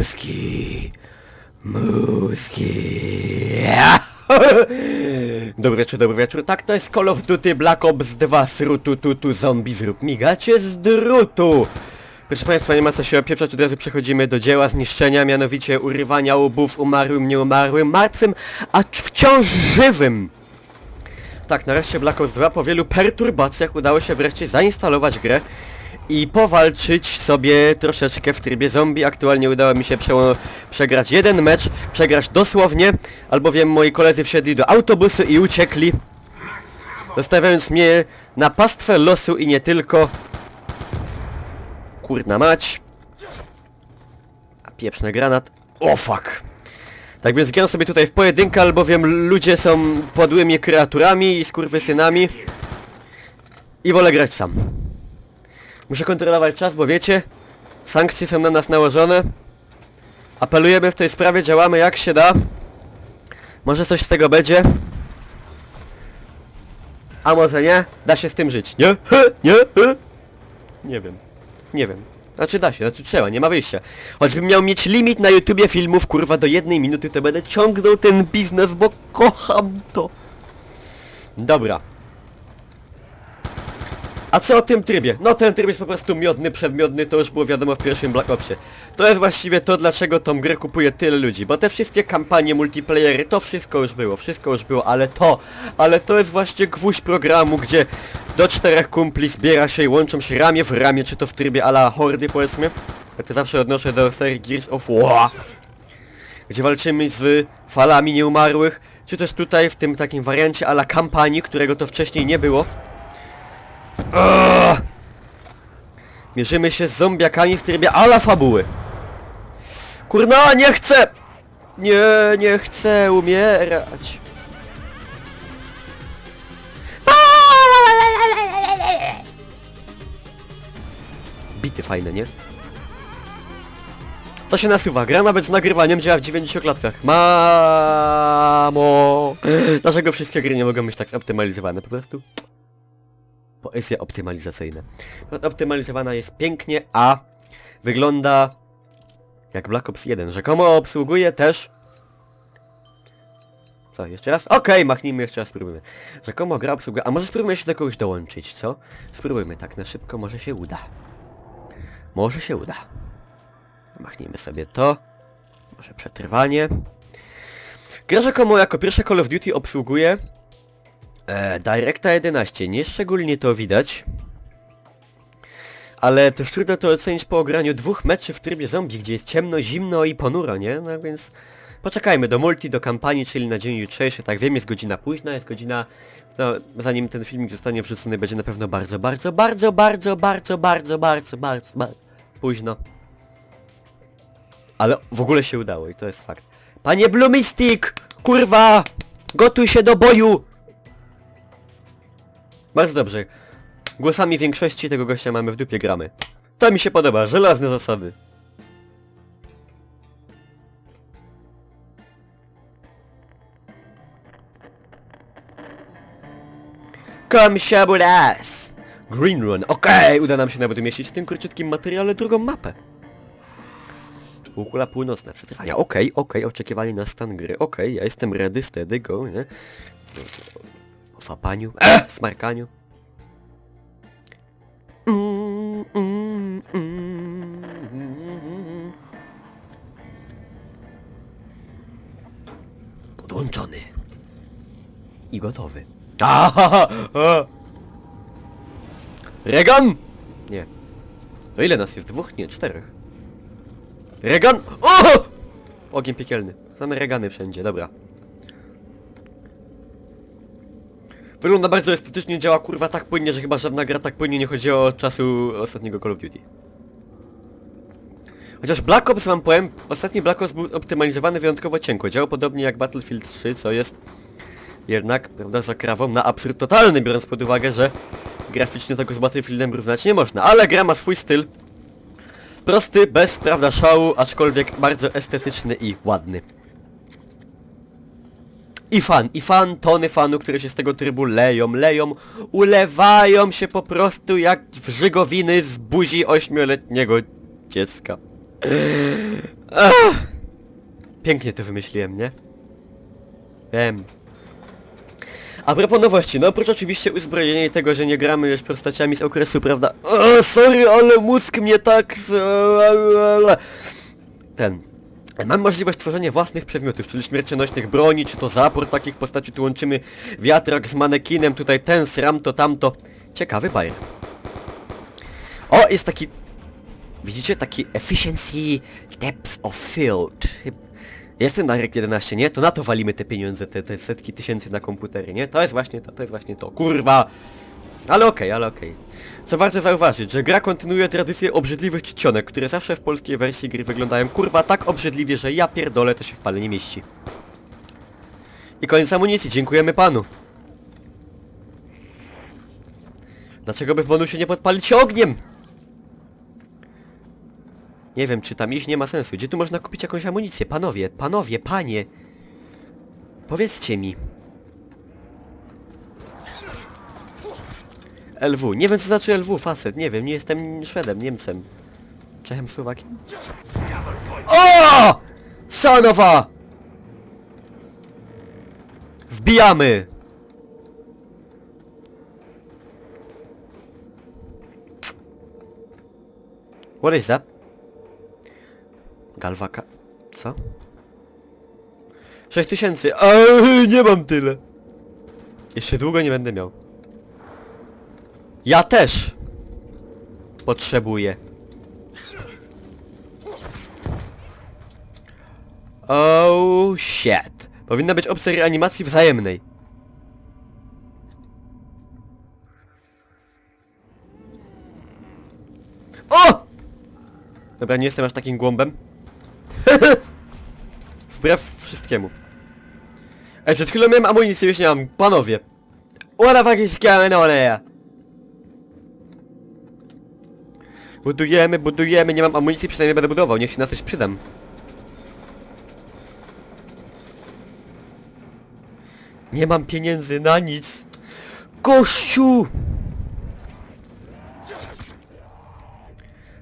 Mózgi. Mózgi. Dobry wieczór. Tak, to jest Call of Duty Black Ops 2 Srutututu Zombie Zrób migacie z drutu. Proszę Państwa, nie ma co się opieprzać, od razu przechodzimy do dzieła zniszczenia, mianowicie urywania łbów umarłym, nieumarłym, martwym, a wciąż żywym. Tak, nareszcie Black Ops 2 po wielu perturbacjach udało się wreszcie zainstalować grę i powalczyć sobie troszeczkę w trybie zombie. Aktualnie udało mi się przegrać jeden mecz, przegrać dosłownie, albowiem moi koledzy wsiedli do autobusu i uciekli, zostawiając mnie na pastwę losu i nie tylko. Kurna mać. A pieprzny granat. O fuck. Tak więc gram sobie tutaj w pojedynkę, albowiem ludzie są podłymi kreaturami i skurwysynami. I wolę grać sam. Muszę kontrolować czas, bo wiecie, sankcje są na nas nałożone. Apelujemy w tej sprawie, działamy jak się da. Może coś z tego będzie. A może nie? Da się z tym żyć. Nie? Nie? Nie wiem. Nie wiem. Znaczy da się, znaczy trzeba, nie ma wyjścia. Choćbym miał mieć limit na YouTubie filmów, kurwa, do 1 minuty, to będę ciągnął ten biznes, bo kocham to. Dobra. A co o tym trybie? No ten tryb jest po prostu miodny, przedmiodny, to już było wiadomo w pierwszym Black Opsie. To jest właściwie to, dlaczego tą grę kupuje tyle ludzi, bo te wszystkie kampanie, multiplayery, to wszystko już było, ale to jest właśnie gwóźdź programu, gdzie do 4 kumpli zbiera się i łączą się ramię w ramię, czy to w trybie a la hordy, powiedzmy. Ja to zawsze odnoszę do serii Gears of War, gdzie walczymy z falami nieumarłych, czy też tutaj w tym takim wariancie a la kampanii, którego to wcześniej nie było. Mierzymy się z zombiakami w trybie a la fabuły. Kurna, nie chcę! Nie chcę umierać. Bity fajne, nie? Co się nasuwa? Gra nawet z nagrywaniem działa w 90 klatkach. Mamo! Dlaczego wszystkie gry nie mogą być tak zoptymalizowane? Po prostu poezja optymalizacyjna. Optymalizowana jest pięknie, a wygląda jak Black Ops 1. Rzekomo obsługuje też... Co, jeszcze raz? Okej, machnijmy jeszcze raz, spróbujmy. Rzekomo gra obsługuje... A może spróbujmy się do kogoś dołączyć, co? Spróbujmy tak na szybko, może się uda. Może się uda. Machnijmy sobie to. Może przetrwanie. Gra rzekomo jako pierwsze Call of Duty obsługuje DirectX 11, nie szczególnie to widać, ale też trudno to ocenić po ograniu 2 meczy w trybie zombie, gdzie jest ciemno, zimno i ponuro, nie? No więc poczekajmy do multi, do kampanii, czyli na dzień jutrzejszy. Tak wiem, jest godzina późna, jest godzina... No, zanim ten filmik zostanie wrzucony, będzie na pewno bardzo późno. Ale w ogóle się udało i to jest fakt. Panie Blumistick! Kurwa! Gotuj się do boju! Bardzo dobrze. Głosami większości tego gościa mamy w dupie, gramy. To mi się podoba, żelazne zasady. Kom siabulas! Green Run, okej! Uda nam się nawet umieścić w tym króciutkim materiale drugą mapę. Półkula północna, przetrwania, okej, oczekiwanie na stan gry, ja jestem ready, steady, go, nie? O fapaniu, smarkaniu. Podłączony. I gotowy. Regan! Nie. No ile nas jest? 2? Nie, 4. Regan! O! Ogień piekielny. Same regany wszędzie, dobra. Wygląda bardzo estetycznie, działa kurwa tak płynnie, że chyba żadna gra tak płynnie nie chodzi o czasu ostatniego Call of Duty. Chociaż Black Ops, wam powiem, ostatni Black Ops był optymalizowany wyjątkowo cienko. Działał podobnie jak Battlefield 3, co jest jednak, prawda, zakrawą na absurd totalny, biorąc pod uwagę, że graficznie tego z Battlefieldem równać nie można. Ale gra ma swój styl. Prosty, bez, prawda, szału, aczkolwiek bardzo estetyczny i ładny. I fan, tony fanu, które się z tego trybu leją, ulewają się po prostu jak wrzygowiny z buzi 8-letniego dziecka. Pięknie to wymyśliłem, nie? Wiem. A propos nowości, no oprócz oczywiście uzbrojenia i tego, że nie gramy już postaciami z okresu, prawda? O, sorry, ale mózg mnie tak... Mam możliwość tworzenia własnych przedmiotów, czyli śmiercionośnych broni, czy to zapór takich postaci, tu łączymy wiatrak z manekinem, tutaj ten, sram to, tamto. Ciekawy bajer. O, jest taki... Widzicie? Taki efficiency depth of field. Jest ten Direct 11, nie? To na to walimy te pieniądze, te setki tysięcy na komputery, nie? To jest właśnie to, kurwa! Ale okej. Co warto zauważyć, że gra kontynuuje tradycję obrzydliwych czcionek, które zawsze w polskiej wersji gry wyglądają kurwa tak obrzydliwie, że ja pierdolę, to się w pale nie mieści. I koniec amunicji, dziękujemy panu. Dlaczego by w bonusie nie podpalić się ogniem? Nie wiem, czy tam iść nie ma sensu. Gdzie tu można kupić jakąś amunicję? Panie! Powiedzcie mi. LW. Nie wiem, co znaczy LW, facet. Nie wiem, nie jestem Szwedem, Niemcem. Czechem, Słowakiem. O! Sonowa! Wbijamy! What is that? Galwaka... Co? 6000. Nie mam tyle. Jeszcze długo nie będę miał. Ja też potrzebuję. Oh shit. Powinna być opcja reanimacji wzajemnej. O! Dobra, nie jestem aż takim głąbem. Wbrew wszystkiemu. Ej, przed chwilą miałem amunicję, już nie mam. Panowie. What the fuck is going on here? Budujemy, nie mam amunicji, przynajmniej będę budował, niech się na coś przydam. Nie mam pieniędzy na nic. Gościu!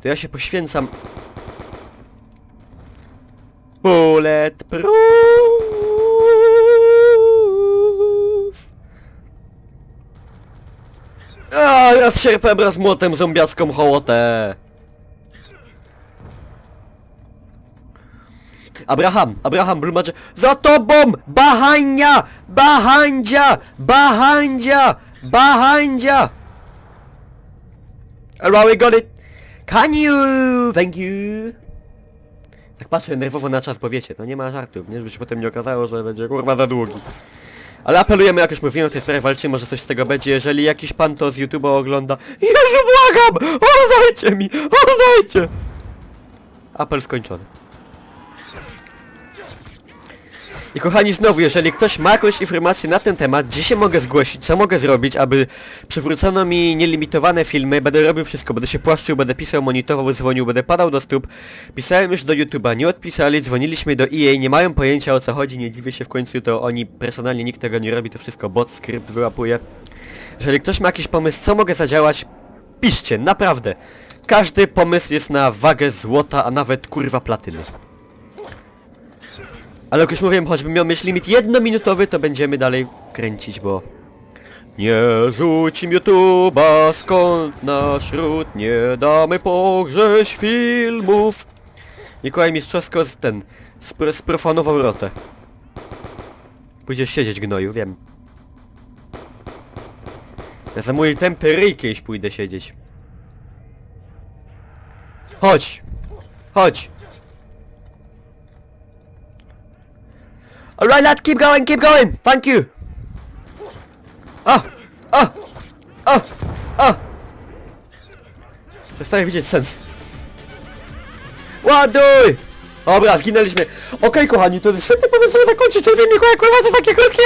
To ja się poświęcam. Bulletproof! A, raz sierpem, raz młotem, zombiacką hołotę. Abraham, Blumadże, za tobą! Behindia! Alright, we got it. Can you? Thank you. Tak patrzę nerwowo na czas, bo wiecie, to nie ma żartów, nie? Żeby się potem nie okazało, że będzie kurwa za długi. Ale apelujemy, jak już mówiłem o tej sprawie, walczymy, może coś z tego będzie, jeżeli jakiś pan to z YouTube'a ogląda. Jezu, błagam! Oddajcie mi! Oddajcie! Apel skończony. I kochani, znowu, jeżeli ktoś ma jakąś informację na ten temat, gdzie się mogę zgłosić, co mogę zrobić, aby przywrócono mi nielimitowane filmy, będę robił wszystko, będę się płaszczył, będę pisał, monitorował, dzwonił, będę padał do stóp, pisałem już do YouTube'a, nie odpisali, dzwoniliśmy do EA, nie mają pojęcia o co chodzi, nie dziwię się w końcu, to oni, personalnie nikt tego nie robi, to wszystko bot, skrypt wyłapuje. Jeżeli ktoś ma jakiś pomysł, co mogę zadziałać, piszcie, naprawdę. Każdy pomysł jest na wagę złota, a nawet kurwa platyny. Ale jak już mówiłem, choćbym miał mieć limit 1-minutowy, to będziemy dalej kręcić, bo... Nie rzucim YouTube'a, skąd nasz ród, nie damy pogrześć filmów. Mikołaj Mistrzowsko sprofanował rotę. Pójdziesz siedzieć, gnoju, wiem. Ja za mój tępy ryj kiedyś pójdę siedzieć. Chodź! Alright lad, keep going! Thank you! Przestaję widzieć sens. Ładuj! Dobra, zginęliśmy. Okej, kochani, to jest świetny pomysł, żeby zakończyć ten filmik, kurwa, to takie krótkie.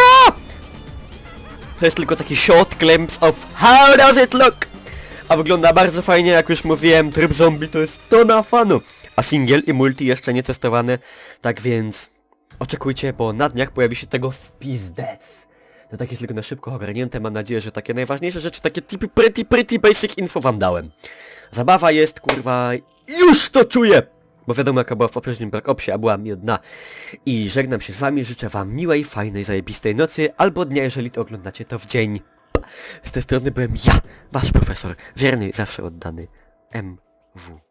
To jest tylko taki short glimpse of how does it look. A wygląda bardzo fajnie, jak już mówiłem, tryb zombie to jest tona fanu. A single i multi jeszcze nie testowane, tak więc... Oczekujcie, bo na dniach pojawi się tego wpizdec. To tak jest tylko na szybko ogarnięte, mam nadzieję, że takie najważniejsze rzeczy, takie typy pretty basic info wam dałem. Zabawa jest, kurwa, już to czuję! bo wiadomo jaka była w poprzednim Black Opsie, a była miodna. I żegnam się z wami, życzę wam miłej, fajnej, zajebistej nocy, albo dnia, jeżeli to oglądacie to w dzień. Z tej strony byłem ja, wasz profesor, wierny, zawsze oddany MW.